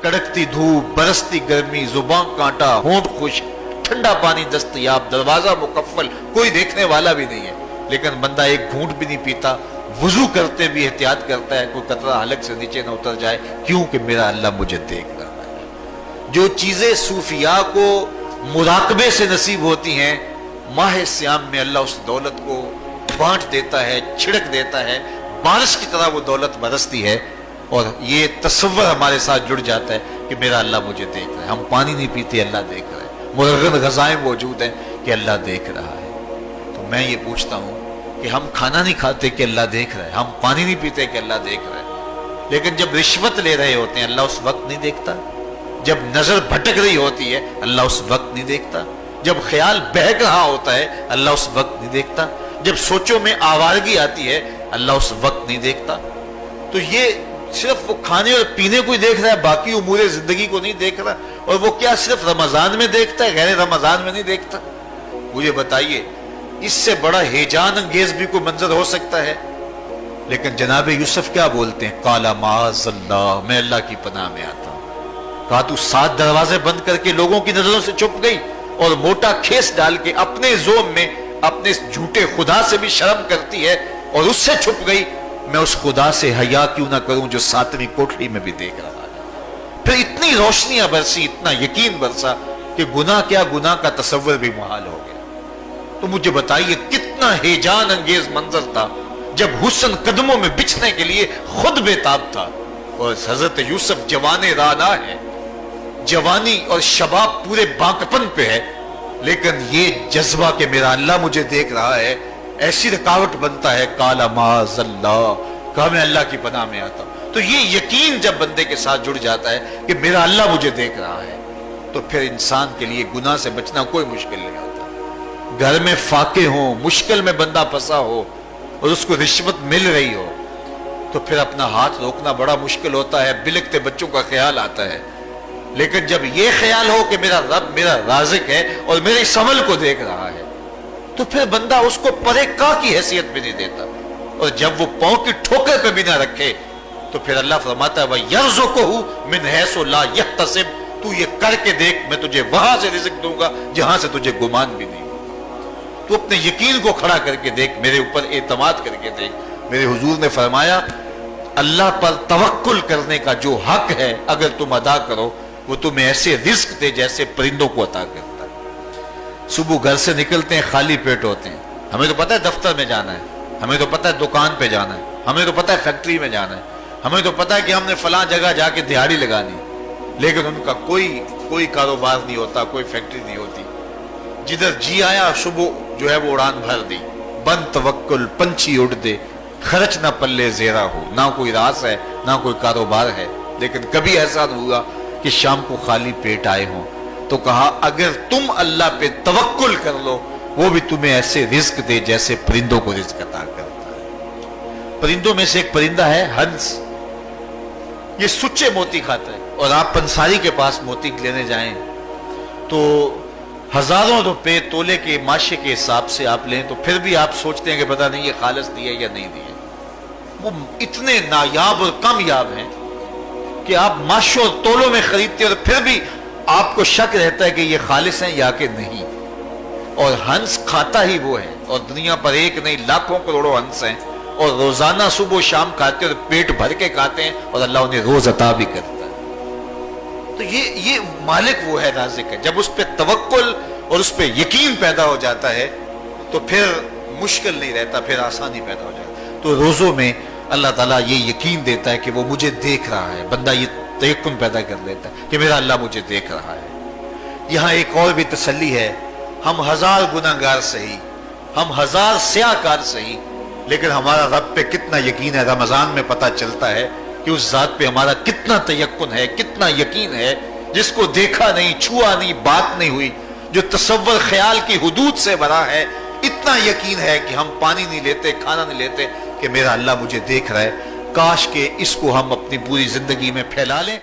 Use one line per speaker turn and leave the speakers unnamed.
कड़कती धूप, बरसती गर्मी, जुबान कांटा, होंठ खुश्क, ठंडा पानी दस्तयाब, दरवाजा मुकफ्फल, कोई देखने वाला भी नहीं है, लेकिन बंदा एक घूंट भी नहीं पीता, वुजू करते भी एहतियात करता है कोई कतरा हलक से नीचे न उतर जाए, क्योंकि मेरा अल्लाह मुझे देख रहा है। जो चीजें सूफिया को मुराकबे से नसीब होती हैं, माह सियाम में अल्लाह उस दौलत को बांट देता है, छिड़क देता है, बारिश की तरह वो दौलत बरसती है, और ये तसव्वुर हमारे साथ जुड़ जाता है कि मेरा अल्लाह मुझे देख रहा है। हम पानी नहीं पीते, अल्लाह देख रहा है, मुरगन गज़ाएं मौजूद हैं कि अल्लाह देख रहा है। तो मैं ये पूछता हूँ कि हम खाना नहीं खाते कि अल्लाह देख रहा है, हम पानी नहीं पीते कि अल्लाह देख रहा है, लेकिन जब रिश्वत ले रहे होते हैं अल्लाह उस वक्त नहीं देखता, जब नजर भटक रही होती है अल्लाह उस वक्त नहीं देखता, जब ख्याल बहक रहा होता है अल्लाह उस वक्त नहीं देखता, जब सोचों में आवारगी आती है अल्लाह उस वक्त नहीं देखता। तो ये सिर्फ वो खाने और पीने को ही देख रहा है, बाकी उमूरे जिंदगी को नहीं देख रहा। और वो क्या सिर्फ रमजान में देखता है, गैर रमजान में नहीं देखता? मुझे बताइए, इससे बड़ा हेजान अंगेज भी कोई मंजर हो सकता है? लेकिन जनाब यूसुफ क्या बोलते हैं, काला माज़अल्लाह, मैं अल्लाह की पनाह में आता हूं। कहा तू 7 दरवाजे बंद करके लोगों की नजरों से छुप गई और मोटा खेस डाल के अपने जोम में अपने झूठे खुदा से भी शर्म करती है और उससे छुप गई। मैं उस खुदा से हया क्यों ना करूं जो 7वीं कोठरी में भी देख रहा है। फिर इतनी रोशनियां बरसी, इतना यकीन बरसा कि गुनाह क्या, गुनाह का तसव्वुर भी मुहाल हो गया। तो मुझे बताइए कितना हेजान अंगेज मंजर था जब हुस्न कदमों में बिछने के लिए खुद बेताब था। और हजरत यूसुफ जवाने राना है, जवानी और शबाब पूरे बांकपन पे है, लेकिन ये जज्बा कि मेरा अल्लाह मुझे देख रहा है ऐसी रुकावट बनता है। काला माज़अल्लाह, कहा मैं अल्लाह की पनाह में आता हूं। तो ये यकीन जब बंदे के साथ जुड़ जाता है कि मेरा अल्लाह मुझे देख रहा है, तो फिर इंसान के लिए गुनाह से बचना कोई मुश्किल नहीं होता। घर में फाके हो, मुश्किल में बंदा फंसा हो और उसको रिश्वत मिल रही हो, तो फिर अपना हाथ रोकना बड़ा मुश्किल होता है, बिलकते बच्चों का ख्याल आता है। लेकिन जब ये ख्याल हो कि मेरा रब मेरा राज़िक है और मेरे इस अमल को देख रहा है, तो फिर बंदा उसको परे का की हैसियत भी नहीं देता। और जब वो पांव की ठोकर पे भी ना रखे, तो फिर अल्लाह फरमाता है वयर्ज़ुक़हु मिन हैसु ला यहतसिब, तू ये करके देख, मैं तुझे वहां से रिज़्क़ दूंगा जहां से तुझे गुमान भी नहीं होगा। तू अपने यकीन को खड़ा करके देख, मेरे ऊपर एतमाद करके देख। मेरे हुजूर ने फरमाया अल्लाह पर तवक्कुल करने का जो हक है अगर तुम अदा करो, वो तुम्हें ऐसे रिज़्क़ दे जैसे परिंदों को अता करता है। सुबह घर से निकलते हैं, खाली पेट होते हैं, हमें तो पता है दफ्तर में जाना है, हमें तो पता है दुकान पे जाना है, हमें तो पता है फैक्ट्री में जाना है, हमें तो पता है कि हमने फलां जगह जाके दिहाड़ी लगानी, लेकिन उनका कोई कारोबार नहीं होता, कोई फैक्ट्री नहीं होती। जिधर जी आया सुबह जो है वो उड़ान भर दी, बंद तवक्कुल, पंछी उड़ दे, खर्च ना पल्ले जेरा हो, ना कोई रास है ना कोई कारोबार है। लेकिन कभी ऐसा नहीं हुआ कि शाम को खाली पेट आए हों। तो कहा अगर तुम अल्लाह पे तवक्कुल कर लो, वो भी तुम्हें ऐसे रिज़्क़ दे जैसे परिंदों को रिज़्क़ अता करता है। परिंदों में से एक परिंदा है हंस, ये सुच्चे मोती खाता है। और आप पंसारी के पास मोती लेने जाएं तो हजारों रुपए तोले के माशे के हिसाब से आप लें, तो फिर भी आप सोचते हैं कि पता नहीं ये खालिस दिए या नहीं दिए। वो इतने नायाब और कामयाब हैं कि आप माशों और तोलों में खरीदते और फिर भी आपको शक रहता है कि ये खालिस हैं या कि नहीं। और हंस खाता ही वो है, और दुनिया पर एक नहीं लाखों करोड़ों हंस हैं, और रोजाना सुबह शाम खाते और पेट भर के खाते हैं, और अल्लाह उन्हें रोज अता भी करता है। तो ये मालिक वो है, राज़िक है। जब उस पर तवक्कुल और उस पर यकीन पैदा हो जाता है तो फिर मुश्किल नहीं रहता, फिर आसानी पैदा हो जाती है। तो रोजों में अल्लाह ताला ये यकीन देता है कि वो मुझे देख रहा है, बंदा ये तयक्कुन पैदा कर लेता है कि मेरा अल्लाह मुझे देख रहा है। यहाँ एक और भी तसल्ली है, हम 1000 गुनाहगार सही, हम 1000 स्याहकार सही, लेकिन हमारा रब पे कितना यकीन है रमजान में पता चलता है कि उस जात पे हमारा कितना तयक्कुन है, कितना यकीन है, जिसको देखा नहीं, छुआ नहीं, बात नहीं हुई, जो तसव्वुर ख्याल की हुदूद से भरा है। इतना यकीन है कि हम पानी नहीं लेते, खाना नहीं लेते कि मेरा अल्लाह मुझे देख रहा है। काश के इसको हम अपनी पूरी जिंदगी में फैला लें।